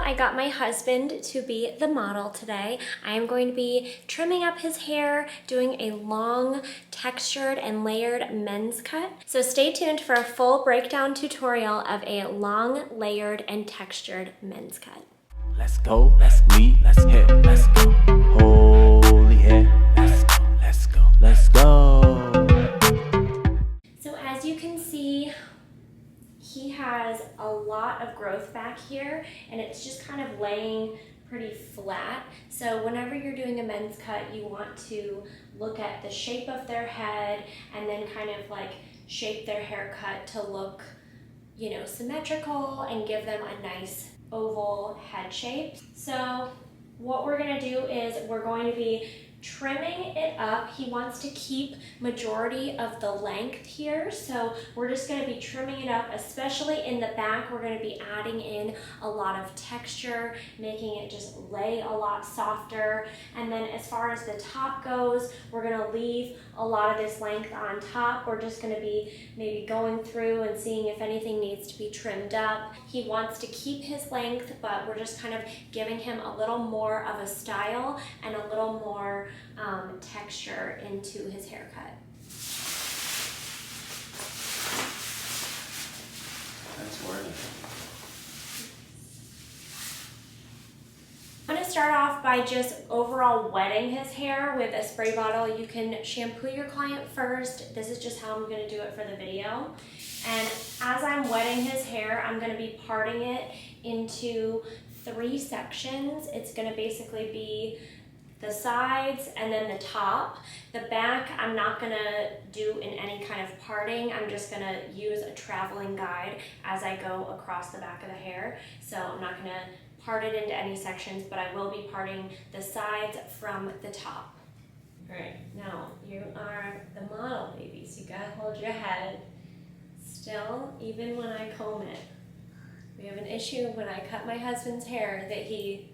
I got my husband to be the model today. I am going to be trimming up his hair, doing a long textured and layered men's cut. So stay tuned for a full breakdown tutorial of a long, layered, and textured men's cut. Let's go, let's lead, let's hit, let's go. Holy hair, let's go, let's go, let's go. So as you can see, he has a lot of growth back here and it's just kind of laying pretty flat. So whenever you're doing a men's cut, you want to look at the shape of their head and then kind of like shape their haircut to look, you know, symmetrical and give them a nice oval head shape. So what we're gonna do is we're going to be trimming it up. He wants to keep majority of the length here, so we're just going to be trimming it up, especially in the back. We're going to be adding in a lot of texture, making it just lay a lot softer. And then as far as the top goes, we're going to leave a lot of this length on top. We're just going to be maybe going through and seeing if anything needs to be trimmed up. He wants to keep his length, but we're just kind of giving him a little more of a style and a little more texture into his haircut. That's working. I'm going to start off by just overall wetting his hair with a spray bottle. You can shampoo your client first. This is just how I'm going to do it for the video. And as I'm wetting his hair, I'm going to be parting it into 3 sections. It's going to basically be the sides and then the top. The back I'm not gonna do in any kind of parting. I'm just gonna use a traveling guide as I go across the back of the hair. So I'm not gonna part it into any sections, but I will be parting the sides from the top. All right, now you are the model, baby, so you gotta hold your head still, even when I comb it. We have an issue when I cut my husband's hair that he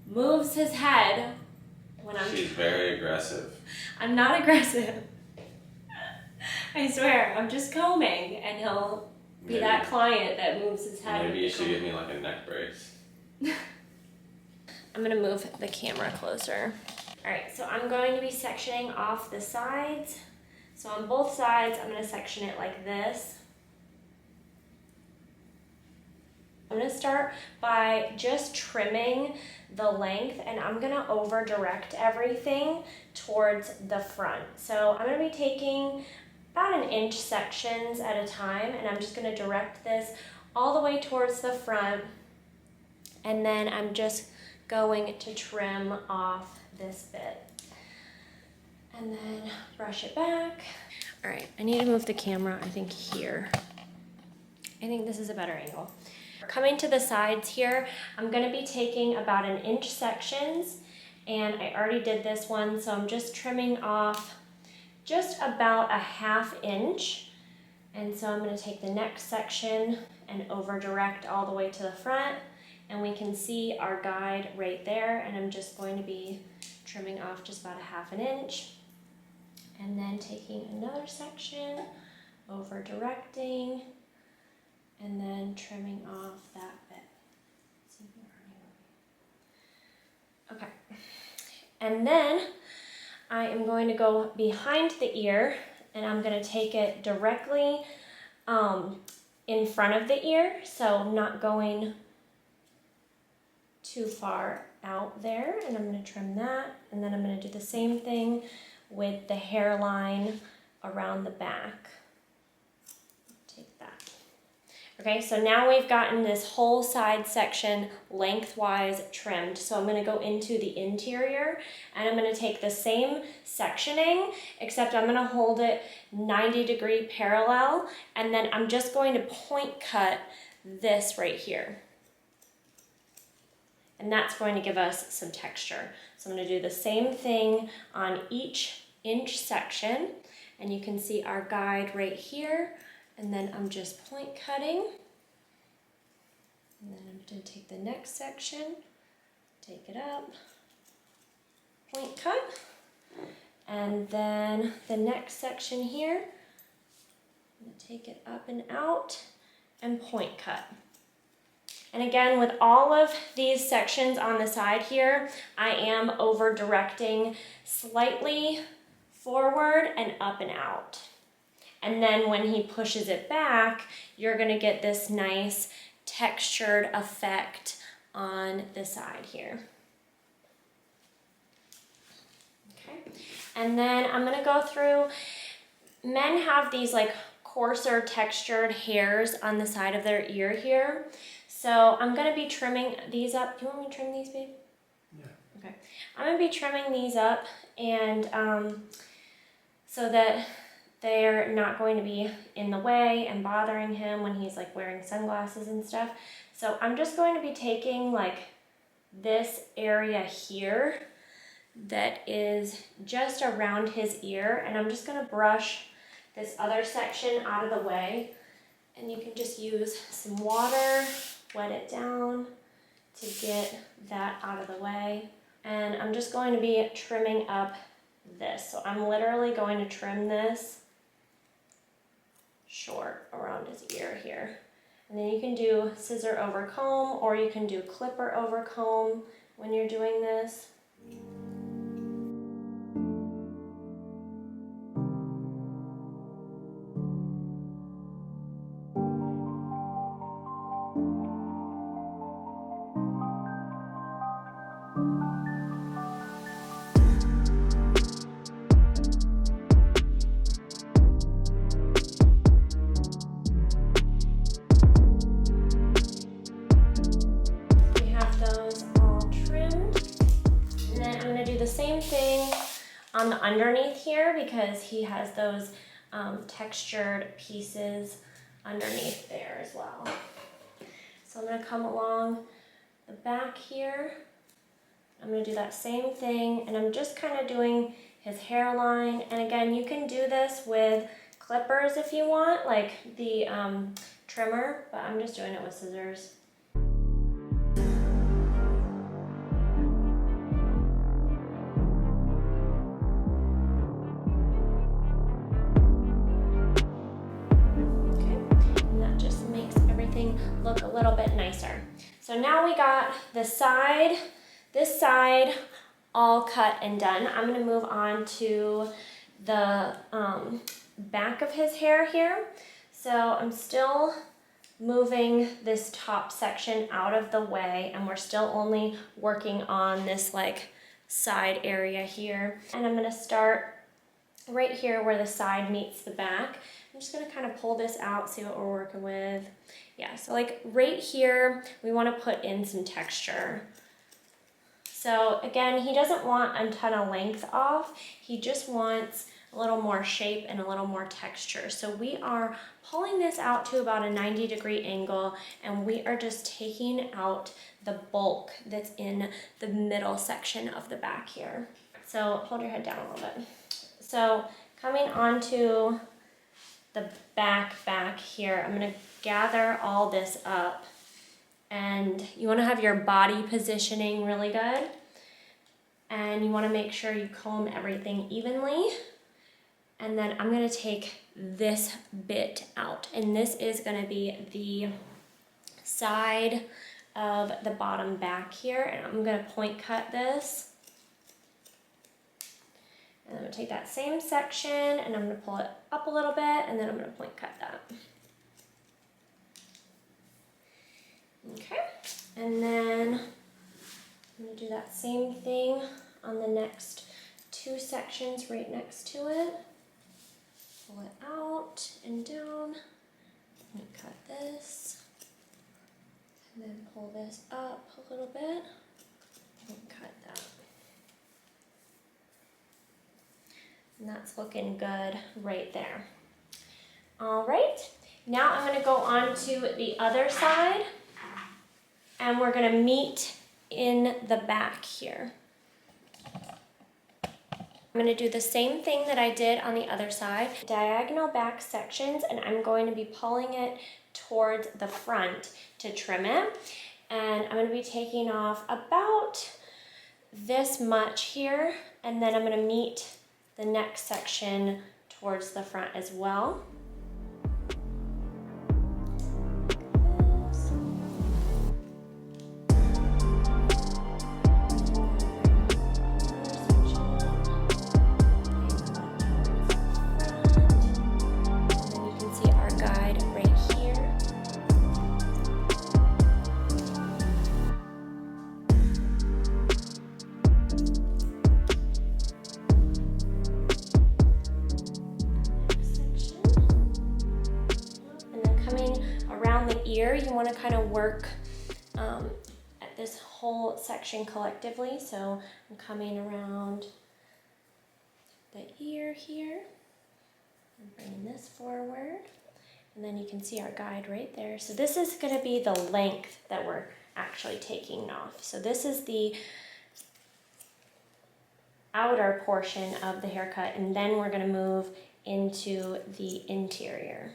moves his head. She's very aggressive. I'm not aggressive. I swear, I'm just combing and he'll be that client that moves his head. Maybe you should give me like a neck brace. I'm gonna move the camera closer. All right, so I'm going to be sectioning off the sides. So on both sides, I'm gonna section it like this. I'm gonna start by just trimming the length and I'm gonna over direct everything towards the front. So I'm gonna be taking about 1 inch sections at a time and I'm just gonna direct this all the way towards the front and then I'm just going to trim off this bit. And then brush it back. All right, I need to move the camera, I think here. I think this is a better angle. Coming to the sides here, I'm going to be taking about 1 inch sections and I already did this one, so I'm just trimming off just about 1/2 inch. And so I'm going to take the next section and over direct all the way to the front and we can see our guide right there, and I'm just going to be trimming off just about 1/2 inch and then taking another section, over directing, and then trimming off that bit. Okay, and then I am going to go behind the ear and I'm going to take it directly in front of the ear, so I'm not going too far out there, and I'm going to trim that, and then I'm going to do the same thing with the hairline around the back. Okay, so now we've gotten this whole side section lengthwise trimmed. So I'm gonna go into the interior and I'm gonna take the same sectioning, except I'm gonna hold it 90-degree parallel, and then I'm just going to point cut this right here. And that's going to give us some texture. So I'm gonna do the same thing on each inch section, and you can see our guide right here. And then I'm just point cutting. And then I'm going to take the next section, take it up, point cut. And then the next section here, I'm going to take it up and out and point cut. And again, with all of these sections on the side here, I am over directing slightly forward and up and out. And then when he pushes it back, you're gonna get this nice textured effect on the side here. Okay, and then I'm gonna go through, men have these like coarser textured hairs on the side of their ear here. So I'm gonna be trimming these up. Do you want me to trim these, babe? Yeah. Okay. I'm gonna be trimming these up and so that they're not going to be in the way and bothering him when he's like wearing sunglasses and stuff. So I'm just going to be taking like this area here that is just around his ear, and I'm just gonna brush this other section out of the way. And you can just use some water, wet it down to get that out of the way. And I'm just going to be trimming up this. So I'm literally going to trim this short around his ear here. And then you can do scissor over comb, or you can do clipper over comb when you're doing this. Same thing on the underneath here, because he has those textured pieces underneath there as well. So I'm going to come along the back here. I'm going to do that same thing, and I'm just kind of doing his hairline. And again, you can do this with clippers if you want, like the trimmer, but I'm just doing it with scissors. Look a little bit nicer. So now we got this side all cut and done. I'm going to move on to the back of his hair here. So I'm still moving this top section out of the way, and we're still only working on this like side area here. And I'm going to start right here where the side meets the back. I'm just gonna kind of pull this out, see what we're working with. Yeah, so like right here, we wanna put in some texture. So again, he doesn't want a ton of length off. He just wants a little more shape and a little more texture. So we are pulling this out to about a 90-degree angle, and we are just taking out the bulk that's in the middle section of the back here. So hold your head down a little bit. So coming onto the back here, I'm gonna gather all this up, and you wanna have your body positioning really good, and you wanna make sure you comb everything evenly. And then I'm gonna take this bit out, and this is gonna be the side of the bottom back here, and I'm gonna point cut this. And I'm gonna take that same section and I'm gonna pull it up a little bit, and then I'm gonna point cut that. Okay, and then I'm gonna do that same thing on the next two sections right next to it. Pull it out and down, and cut this, and then pull this up a little bit, and cut that. And that's looking good right there. All right, now I'm gonna go on to the other side, and we're gonna meet in the back here. I'm gonna do the same thing that I did on the other side, diagonal back sections, and I'm going to be pulling it towards the front to trim it. And I'm gonna be taking off about this much here, and then I'm gonna meet the next section towards the front as well. you want to kind of work at this whole section collectively. So I'm coming around the ear here and bringing this forward. And then you can see our guide right there. So this is going to be the length that we're actually taking off. So this is the outer portion of the haircut, and then we're going to move into the interior.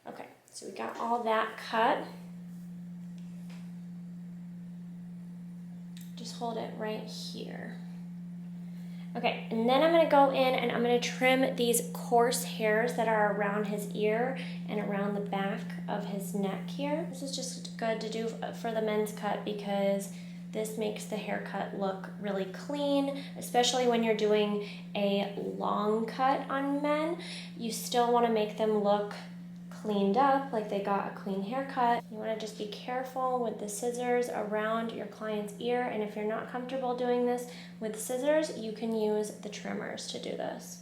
Okay, so we got all that cut. Just hold it right here. Okay, and then I'm going to go in and I'm going to trim these coarse hairs that are around his ear and around the back of his neck here. This is just good to do for the men's cut because this makes the haircut look really clean, especially when you're doing a long cut on men. You still want to make them look cleaned up, like they got a clean haircut. You want to just be careful with the scissors around your client's ear, and if you're not comfortable doing this with scissors, you can use the trimmers to do this.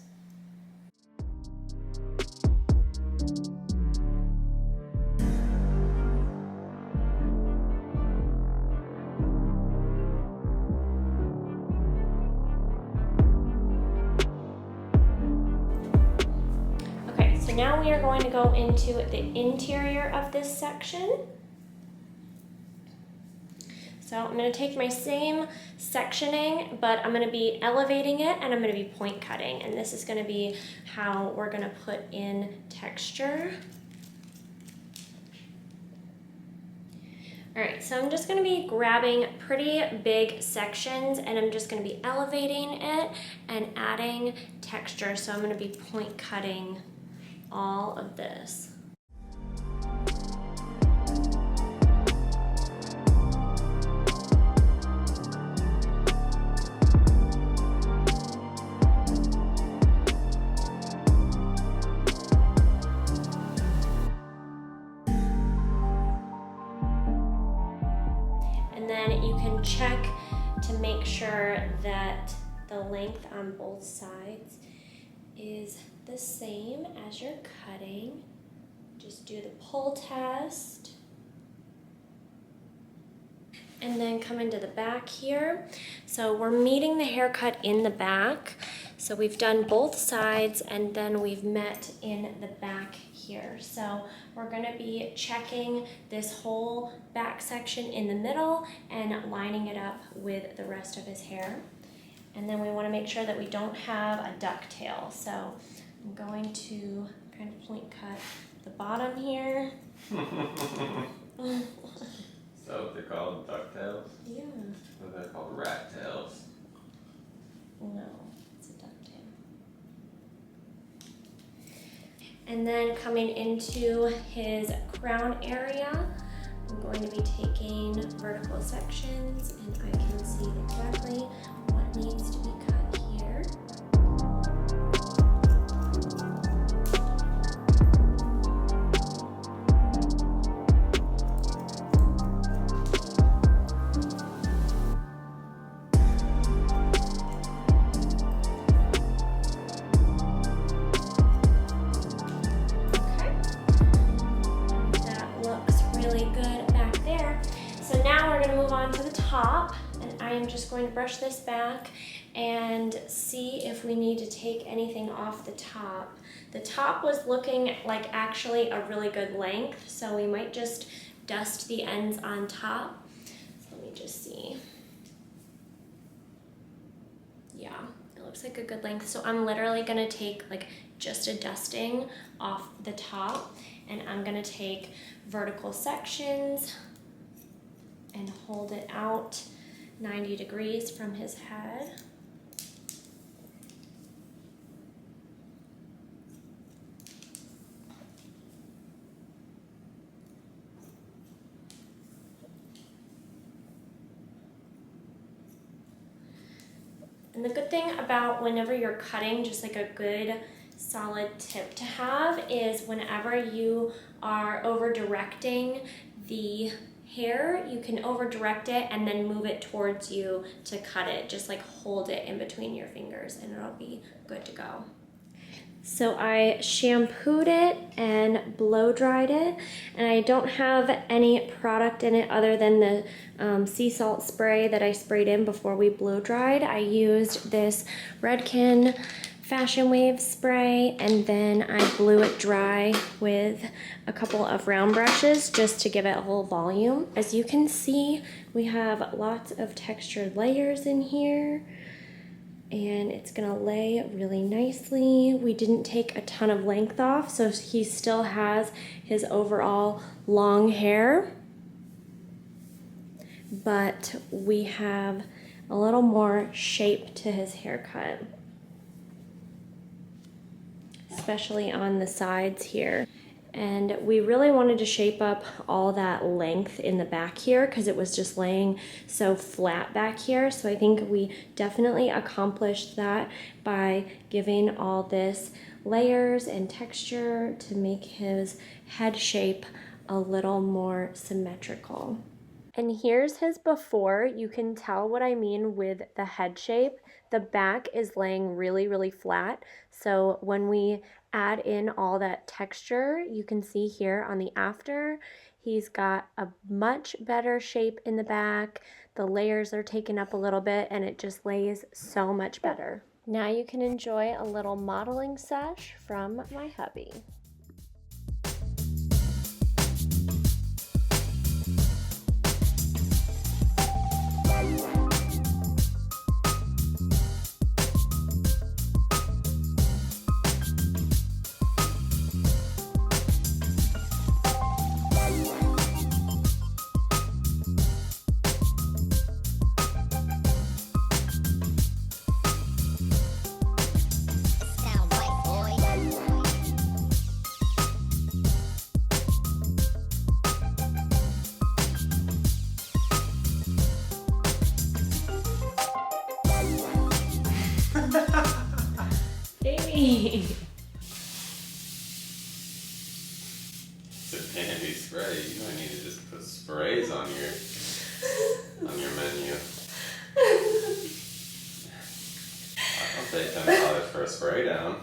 Now we are going to go into the interior of this section. So I'm going to take my same sectioning, but I'm going to be elevating it and I'm going to be point cutting. And this is going to be how we're going to put in texture. All right, so I'm just going to be grabbing pretty big sections and I'm just going to be elevating it and adding texture. So I'm going to be point cutting all of this. And then you can check to make sure that the length on both sides is the same as you're cutting. Just do the pull test. And then come into the back here. So we're meeting the haircut in the back. So we've done both sides and then we've met in the back here. So we're gonna be checking this whole back section in the middle and lining it up with the rest of his hair. And then we wanna make sure that we don't have a ducktail. So I'm going to kind of point cut the bottom here. So they're called ducktails? Yeah. Or they're called rat tails? No, it's a ducktail. And then coming into his crown area, I'm going to be taking vertical sections and I can see exactly what needs to be cut here. I'm just going to brush this back and see if we need to take anything off the top. The top was looking like actually a really good length, so we might just dust the ends on top. So let me just see. Yeah, it looks like a good length. So I'm literally gonna take like just a dusting off the top, and I'm gonna take vertical sections and hold it out 90 degrees from his head. And the good thing about whenever you're cutting, just like a good solid tip to have, is whenever you are over directing the hair, you can over direct it and then move it towards you to cut it. Just like hold it in between your fingers and it'll be good to go. So I shampooed it and blow dried it, and I don't have any product in it other than the sea salt spray that I sprayed in before we blow dried. I used this Redken Fashion Wave spray, and then I blew it dry with a couple of round brushes just to give it a whole volume. As you can see, we have lots of textured layers in here, and it's gonna lay really nicely. We didn't take a ton of length off, so he still has his overall long hair, but we have a little more shape to his haircut, especially on the sides here. And we really wanted to shape up all that length in the back here because it was just laying so flat back here. So I think we definitely accomplished that by giving all this layers and texture to make his head shape a little more symmetrical. And here's his before. You can tell what I mean with the head shape. The back is laying really, really flat. So when we add in all that texture, you can see here on the after, he's got a much better shape in the back. The layers are taken up a little bit and it just lays so much better. Now you can enjoy a little modeling sesh from my hubby. Baby! It's a candy spray. You might need to just put sprays on your menu. I'll pay $10 for a spray down.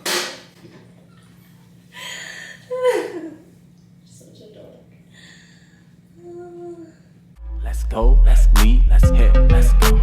Such a dork. Let's go, let's leave, let's hit, let's go.